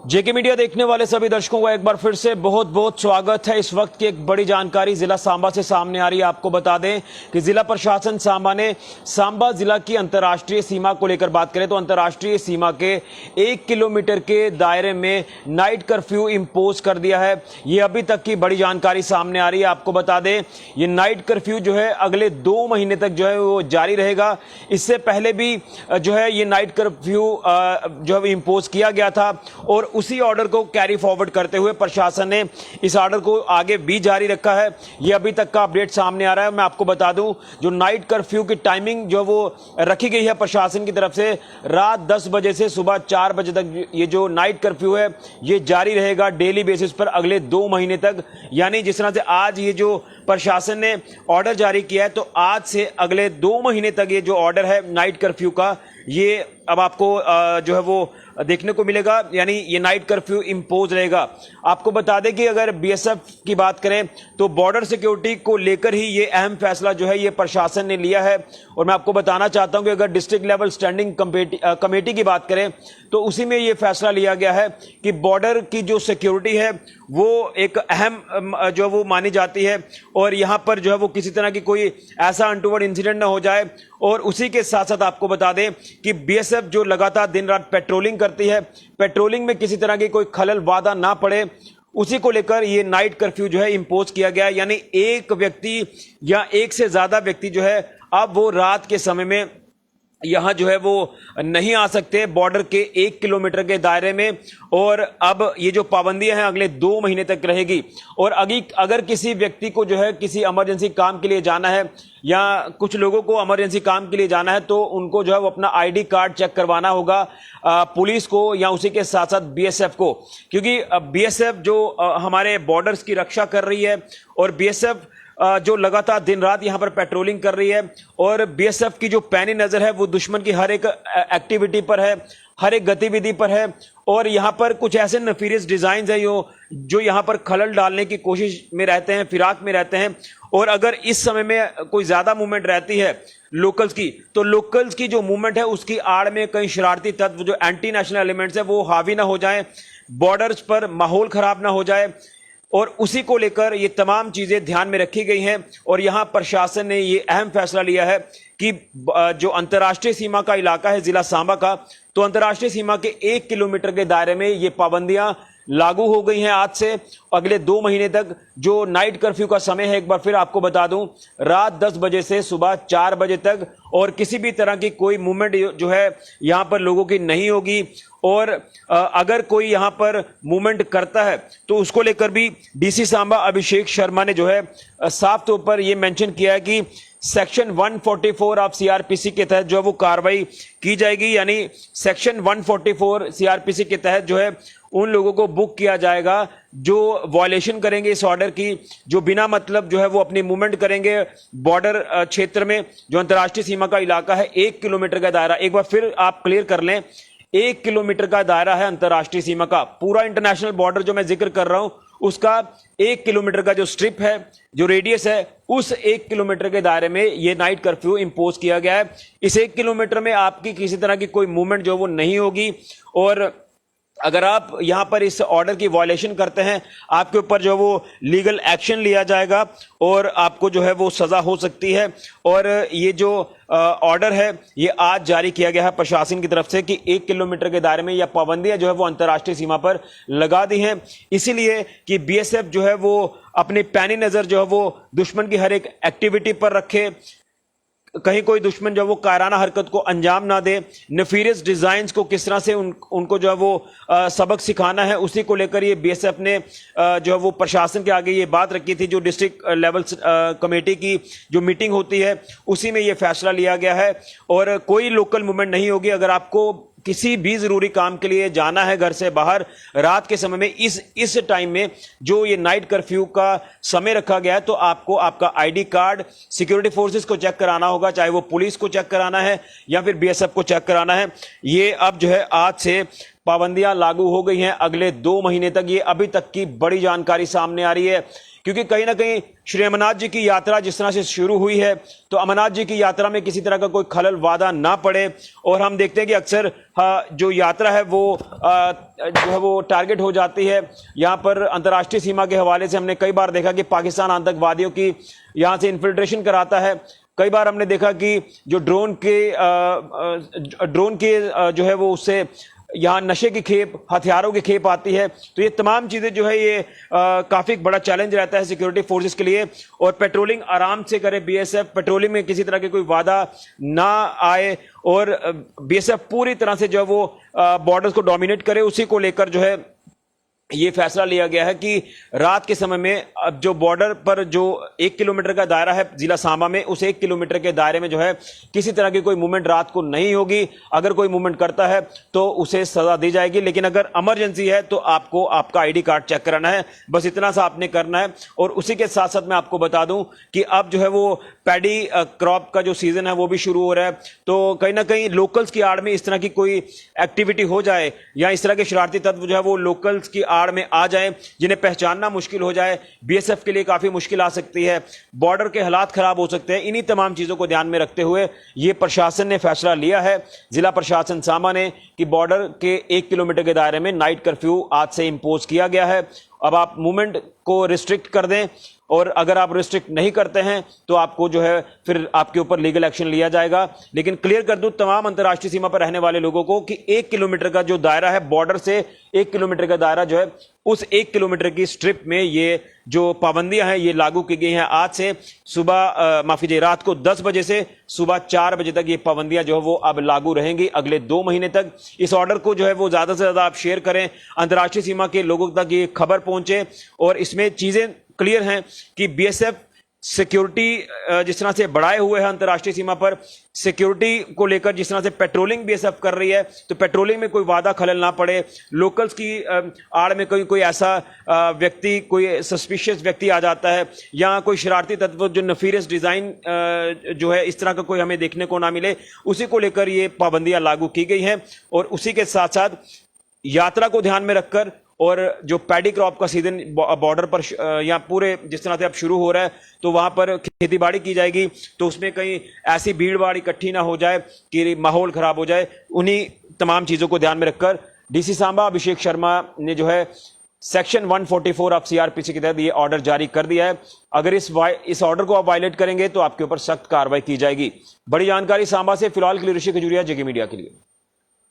जेके media देखने वाले सभी दर्शकों का एक बार फिर से बहुत बहुत स्वागत है। इस वक्त की एक बड़ी जानकारी जिला सांबा से सामने आ रही है। आपको बता दें कि जिला प्रशासन सांबा ने सांबा जिला की अंतर्राष्ट्रीय सीमा को लेकर बात करें तो अंतर्राष्ट्रीय सीमा के 1 किलोमीटर के दायरे में नाइट कर्फ्यू इंपोज कर दिया है। ये अभी तक की बड़ी जानकारी सामने आ रही है। आपको बता दें ये नाइट कर्फ्यू जो है अगले 2 महीने तक जो है वो जारी रहेगा। इससे पहले भी जो है ये नाइट कर्फ्यू जो है इंपोज किया गया था और उसी ऑर्डर को कैरी फॉरवर्ड करते हुए प्रशासन ने इस ऑर्डर को आगे भी जारी रखा है। यह अभी तक का अपडेट सामने आ रहा है। मैं आपको बता दूं जो नाइट कर्फ्यू की टाइमिंग जो वो रखी गई है प्रशासन की तरफ से रात 10 बजे से सुबह 4 बजे तक ये जो नाइट कर्फ्यू है ये जारी रहेगा डेली बेसिस पर अगले 2 महीने तक। यानी जिस तरह से आज ये जो प्रशासन ने ऑर्डर जारी किया है तो आज से अगले 2 महीने तक ये जो ऑर्डर है नाइट कर्फ्यू का ये अब आपको जो है वो देखने को मिलेगा। यानी ये नाइट कर्फ्यू इंपोज रहेगा। आपको बता दें कि अगर बीएसएफ की बात करें तो बॉर्डर सिक्योरिटी को लेकर ही ये अहम फैसला जो है ये प्रशासन ने लिया है। और मैं आपको बताना चाहता हूं कि अगर डिस्ट्रिक्ट लेवल स्टैंडिंग कमेटी की बात करें तो उसी में ये फैसला लिया गया है कि बॉर्डर की जो सिक्योरिटी है वो एक अहम जो वो मानी जाती है और यहां पर जो है वो किसी तरह की कोई ऐसा अनटूवर्ड इंसिडेंट ना हो जाए। और उसी के साथ साथ आपको बता दें कि बीएसएफ जो लगातार दिन रात पेट्रोलिंग करती है, पेट्रोलिंग में किसी तरह की कोई खलल वादा ना पड़े, उसी को लेकर ये नाइट कर्फ्यू जो है इंपोज किया गया है। यानी एक व्यक्ति या एक से ज्यादा व्यक्ति जो है अब वो रात के समय में यहां जो है वो नहीं आ सकते बॉर्डर के 1 किलोमीटर के दायरे में। और अब ये जो पाबंदियां हैं अगले 2 महीने तक रहेगी। और अगर किसी व्यक्ति को जो है किसी इमरजेंसी काम के लिए जाना है या कुछ लोगों को इमरजेंसी काम के लिए जाना है तो उनको जो है वो अपना आईडी कार्ड चेक करवाना होगा पुलिस को या उसी के साथ साथ बीएसएफ को, क्योंकि बीएसएफ जो हमारे बॉर्डर्स की रक्षा कर रही है और बीएसएफ जो लगातार दिन रात यहां पर पेट्रोलिंग कर रही है। और बीएसएफ की जो पैनी नजर है वो दुश्मन की हर एक एक्टिविटी पर है, हर एक गतिविधि पर है। और यहां पर कुछ ऐसे नफीरियस डिजाइन है जो यहां पर खलल डालने की कोशिश में रहते हैं, फिराक में रहते हैं। और अगर इस समय में कोई ज्यादा मूवमेंट रहती है लोकल्स की तो लोकल्स की जो मूवमेंट है उसकी आड़ में कई शरारती तत्व जो एंटी नेशनल एलिमेंट्स है वो हावी ना हो जाए, बॉर्डर्स पर माहौल खराब ना हो जाए। और उसी को लेकर ये तमाम चीजें ध्यान में रखी गई हैं। और यहां प्रशासन ने ये अहम फैसला लिया है कि जो अंतर्राष्ट्रीय सीमा का इलाका है जिला सांबा का, तो अंतर्राष्ट्रीय सीमा के 1 किलोमीटर के दायरे में ये पाबंदियां लागू हो गई हैं आज से अगले 2 महीने तक। जो नाइट कर्फ्यू का समय है एक बार फिर आपको बता दूं रात 10 बजे से सुबह 4 बजे तक। और किसी भी तरह की कोई मूवमेंट जो है यहां पर लोगों की नहीं होगी। और अगर कोई यहां पर मूवमेंट करता है तो उसको लेकर भी डीसी सांबा अभिषेक शर्मा ने जो है साफ तौर पर यह मेंशन किया है कि सेक्शन 144 ऑफ सीआरपीसी के तहत जो है वो कार्रवाई की जाएगी। यानी सेक्शन 144 सीआरपीसी के तहत जो है उन लोगों को बुक किया जाएगा जो वायलेशन करेंगे इस ऑर्डर की, जो बिना मतलब जो है वो अपनी मूवमेंट करेंगे बॉर्डर क्षेत्र में। जो अंतर्राष्ट्रीय सीमा का इलाका है 1 किलोमीटर का दायरा, एक बार फिर आप क्लियर कर लें, 1 किलोमीटर का दायरा है अंतर्राष्ट्रीय सीमा का। पूरा इंटरनेशनल बॉर्डर जो मैं जिक्र कर रहा हूं उसका 1 किलोमीटर का जो स्ट्रिप है, जो रेडियस है, उस 1 किलोमीटर के दायरे में ये नाइट कर्फ्यू इंपोज किया गया है। इस 1 किलोमीटर में आपकी किसी तरह की कोई मूवमेंट जो वो नहीं होगी। और अगर आप यहां पर इस ऑर्डर की वायलेशन करते हैं आपके ऊपर जो वो लीगल एक्शन लिया जाएगा और आपको जो है वो सजा हो सकती है। और ये जो ऑर्डर है ये आज जारी किया गया है प्रशासन की तरफ से कि 1 किलोमीटर के दायरे में यह पाबंदियां जो है वो अंतर्राष्ट्रीय सीमा पर लगा दी हैं, इसीलिए कि बीएसएफ जो है वो अपनी पैनी नजर जो है वो दुश्मन की हर एक एक्टिविटी पर रखे, कहीं कोई दुश्मन जो वो कायराना हरकत को अंजाम ना दे, नफीरियस डिजाइन्स को किस तरह से उनको जो है वो सबक सिखाना है, उसी को लेकर ये बीएसएफ ने जो है वो प्रशासन के आगे ये बात रखी थी। जो डिस्ट्रिक्ट लेवल कमेटी की जो मीटिंग होती है उसी में ये फैसला लिया गया है। और कोई लोकल मूवमेंट नहीं होगी। अगर आपको किसी भी जरूरी काम के लिए जाना है घर से बाहर रात के समय में इस टाइम में जो ये नाइट कर्फ्यू का समय रखा गया है तो आपको आपका आईडी कार्ड सिक्योरिटी फोर्सेस को चेक कराना होगा, चाहे वो पुलिस को चेक कराना है या फिर बीएसएफ को चेक कराना है। ये अब जो है आज से पाबंदियां लागू हो गई हैं अगले 2 महीने तक। ये अभी तक की बड़ी जानकारी सामने आ रही है। क्योंकि कहीं ना कहीं श्री अमरनाथ जी की यात्रा जिस तरह से शुरू हुई है, तो अमरनाथ जी की यात्रा में किसी तरह का कोई खलल वादा ना पड़े। और हम देखते हैं कि अक्सर जो यात्रा है वो जो है वो टारगेट हो जाती है। यहां पर अंतर्राष्ट्रीय सीमा के हवाले से हमने कई बार देखा कि पाकिस्तान आतंकवादियों की यहां से इन्फिल्ट्रेशन कराता है। कई बार हमने देखा कि जो ड्रोन के जो है वो उससे यहाँ नशे की खेप, हथियारों की खेप आती है। तो ये तमाम चीजें जो है ये काफी बड़ा चैलेंज रहता है सिक्योरिटी फोर्सेस के लिए। और पेट्रोलिंग आराम से करे बीएसएफ, पेट्रोलिंग में किसी तरह के कोई वादा ना आए और बीएसएफ पूरी तरह से जो है वो बॉर्डर्स को डोमिनेट करे। उसी को लेकर जो है ये फैसला लिया गया है कि रात के समय में अब जो बॉर्डर पर जो 1 किलोमीटर का दायरा है जिला सांबा में, उस 1 किलोमीटर के दायरे में जो है किसी तरह की कोई मूवमेंट रात को नहीं होगी। अगर कोई मूवमेंट करता है तो उसे सजा दी जाएगी, लेकिन अगर इमरजेंसी है तो आपको आपका आईडी कार्ड चेक कराना है। बस इतना सा आपने करना है। और उसी के साथ साथ मैं आपको बता दूं कि अब जो है वो पैडी क्रॉप का जो सीजन है वो भी शुरू हो रहा है। तो कहीं ना कहीं लोकल्स की आड़ में इस तरह की कोई एक्टिविटी हो जाए या इस तरह के शरारती तत्व जो है वो लोकल्स की आड़ में आ जाए, जिन्हें पहचानना मुश्किल हो जाए, बीएसएफ के लिए काफी मुश्किल आ सकती है, बॉर्डर के हालात खराब हो सकते हैं। इन्हीं तमाम चीजों को ध्यान में रखते हुए यह प्रशासन ने फैसला लिया है, जिला प्रशासन सांबा ने, कि बॉर्डर के 1 किलोमीटर के दायरे में नाइट कर्फ्यू आज से इंपोज किया गया है। अब आप मूवमेंट को रिस्ट्रिक्ट कर दें, और अगर आप रिस्ट्रिक्ट नहीं करते हैं तो आपको जो है फिर आपके ऊपर लीगल एक्शन लिया जाएगा। लेकिन क्लियर कर दूं तमाम अंतर्राष्ट्रीय सीमा पर रहने वाले लोगों को कि 1 किलोमीटर का जो दायरा है, बॉर्डर से 1 किलोमीटर का दायरा जो है, उस 1 किलोमीटर की स्ट्रिप में ये जो पाबंदियां हैं ये लागू की गई हैं। आज से सुबह माफ कीजिए रात को 10 बजे से सुबह 4 बजे तक ये पाबंदियां जो है वो अब लागू रहेंगी अगले 2 महीने तक। इस ऑर्डर को जो है वो ज्यादा से ज्यादा आप शेयर करें, अंतर्राष्ट्रीय सीमा के लोगों तक ये खबर पहुंचे। और इसमें चीजें क्लियर हैं कि बीएसएफ सिक्योरिटी जिस तरह से बढ़ाए हुए हैं अंतर्राष्ट्रीय सीमा पर, सिक्योरिटी को लेकर जिस तरह से पेट्रोलिंग बीएसएफ कर रही है, तो पेट्रोलिंग में कोई वादा खलल ना पड़े। लोकल्स की आड़ में कोई ऐसा व्यक्ति, कोई सस्पिशियस व्यक्ति आ जाता है या कोई शरारती तत्व जो नफीरियस डिजाइन जो है इस तरह का कोई हमें देखने को ना मिले, उसी को लेकर ये पाबंदियां लागू की गई हैं। और उसी के साथ साथ यात्रा को ध्यान में रखकर और जो पैडी क्रॉप का सीजन बॉर्डर पर या पूरे जिस तरह से अब शुरू हो रहा है, तो वहां पर खेतीबाड़ी की जाएगी, तो उसमें कहीं ऐसी भीड़ भाड़ इकट्ठी ना हो जाए कि माहौल खराब हो जाए। उन्हीं तमाम चीजों को ध्यान में रखकर डीसी सांबा अभिषेक शर्मा ने जो है सेक्शन 144 ऑफ सीआरपीसी के तहत ये ऑर्डर जारी कर दिया है। अगर इस ऑर्डर को आप वायलेट करेंगे तो आपके ऊपर सख्त कार्रवाई की जाएगी। बड़ी जानकारी सांबा से फिलहाल के लिए ऋषि खजूरिया, जेके मीडिया के लिए।